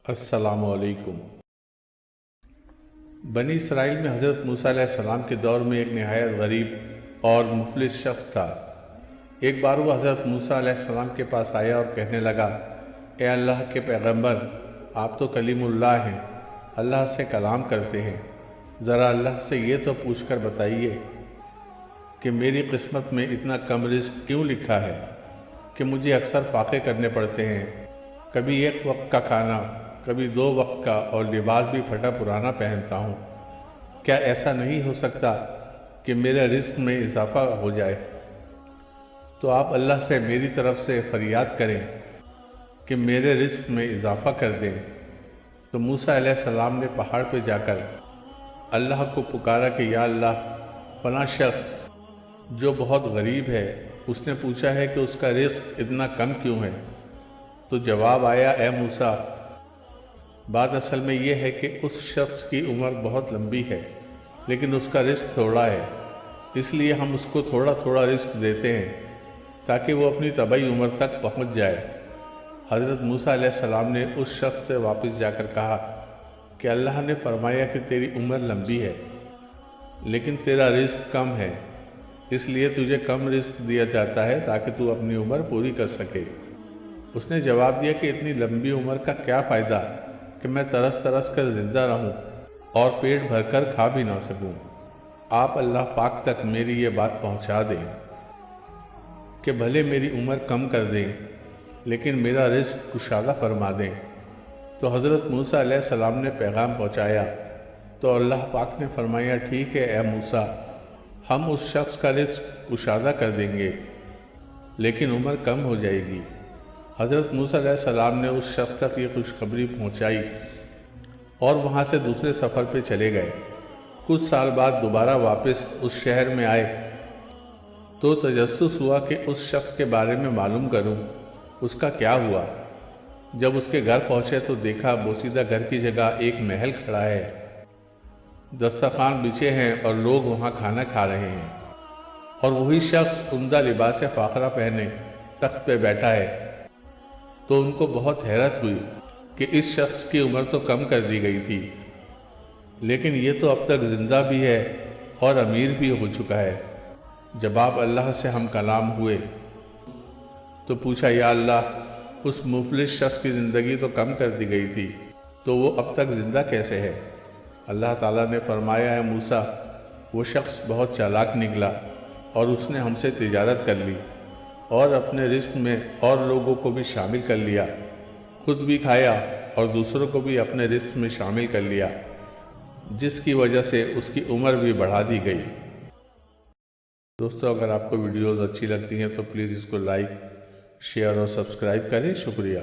السلام علیکم۔ بنی اسرائیل میں حضرت موسیٰ علیہ السلام کے دور میں ایک نہایت غریب اور مفلس شخص تھا۔ ایک بار وہ حضرت موسیٰ علیہ السلام کے پاس آیا اور کہنے لگا، اے اللہ کے پیغمبر، آپ تو کلیم اللہ ہیں، اللہ سے کلام کرتے ہیں، ذرا اللہ سے یہ تو پوچھ کر بتائیے کہ میری قسمت میں اتنا کم رزق کیوں لکھا ہے کہ مجھے اکثر فاقے کرنے پڑتے ہیں، کبھی ایک وقت کا کھانا، کبھی 2 وقت کا، اور لباس بھی پھٹا پرانا پہنتا ہوں۔ کیا ایسا نہیں ہو سکتا کہ میرے رزق میں اضافہ ہو جائے؟ تو آپ اللہ سے میری طرف سے فریاد کریں کہ میرے رزق میں اضافہ کر دیں۔ تو موسیٰ علیہ السلام نے پہاڑ پہ جا کر اللہ کو پکارا کہ یا اللہ، فلاں شخص جو بہت غریب ہے، اس نے پوچھا ہے کہ اس کا رزق اتنا کم کیوں ہے؟ تو جواب آیا، اے موسیٰ، بات اصل میں یہ ہے کہ اس شخص کی عمر بہت لمبی ہے لیکن اس کا رزق تھوڑا ہے، اس لیے ہم اس کو تھوڑا تھوڑا رزق دیتے ہیں تاکہ وہ اپنی طبعی عمر تک پہنچ جائے۔ حضرت موسیٰ علیہ السلام نے اس شخص سے واپس جا کر کہا کہ اللہ نے فرمایا کہ تیری عمر لمبی ہے لیکن تیرا رزق کم ہے، اس لیے تجھے کم رزق دیا جاتا ہے تاکہ تو اپنی عمر پوری کر سکے۔ اس نے جواب دیا کہ اتنی لمبی عمر کا کیا فائدہ کہ میں ترس ترس کر زندہ رہوں اور پیٹ بھر کر کھا بھی نہ سکوں۔ آپ اللہ پاک تک میری یہ بات پہنچا دیں کہ بھلے میری عمر کم کر دیں لیکن میرا رزق کشادہ فرما دیں۔ تو حضرت موسیٰ علیہ السلام نے پیغام پہنچایا تو اللہ پاک نے فرمایا، ٹھیک ہے اے موسیٰ، ہم اس شخص کا رزق کشادہ کر دیں گے لیکن عمر کم ہو جائے گی۔ حضرت موسیٰ علیہ السلام نے اس شخص تک یہ خوشخبری پہنچائی اور وہاں سے دوسرے سفر پہ چلے گئے۔ کچھ سال بعد دوبارہ واپس اس شہر میں آئے تو تجسس ہوا کہ اس شخص کے بارے میں معلوم کروں اس کا کیا ہوا۔ جب اس کے گھر پہنچے تو دیکھا بوسیدہ گھر کی جگہ ایک محل کھڑا ہے، دسترخوان بچھے ہیں اور لوگ وہاں کھانا کھا رہے ہیں، اور وہی شخص عمدہ لباس فاخرہ پہنے تخت پہ بیٹھا ہے۔ تو ان کو بہت حیرت ہوئی کہ اس شخص کی عمر تو کم کر دی گئی تھی لیکن یہ تو اب تک زندہ بھی ہے اور امیر بھی ہو چکا ہے۔ جب آپ اللہ سے ہم کلام ہوئے تو پوچھا، یا اللہ، اس مفلس شخص کی زندگی تو کم کر دی گئی تھی تو وہ اب تک زندہ کیسے ہے؟ اللہ تعالیٰ نے فرمایا، ہے موسیٰ، وہ شخص بہت چالاک نکلا اور اس نے ہم سے تجارت کر لی اور اپنے رزق میں اور لوگوں کو بھی شامل کر لیا، خود بھی کھایا اور دوسروں کو بھی اپنے رزق میں شامل کر لیا، جس کی وجہ سے اس کی عمر بھی بڑھا دی گئی۔ دوستو، اگر آپ کو ویڈیوز اچھی لگتی ہیں تو پلیز اس کو لائک، شیئر اور سبسکرائب کریں۔ شکریہ۔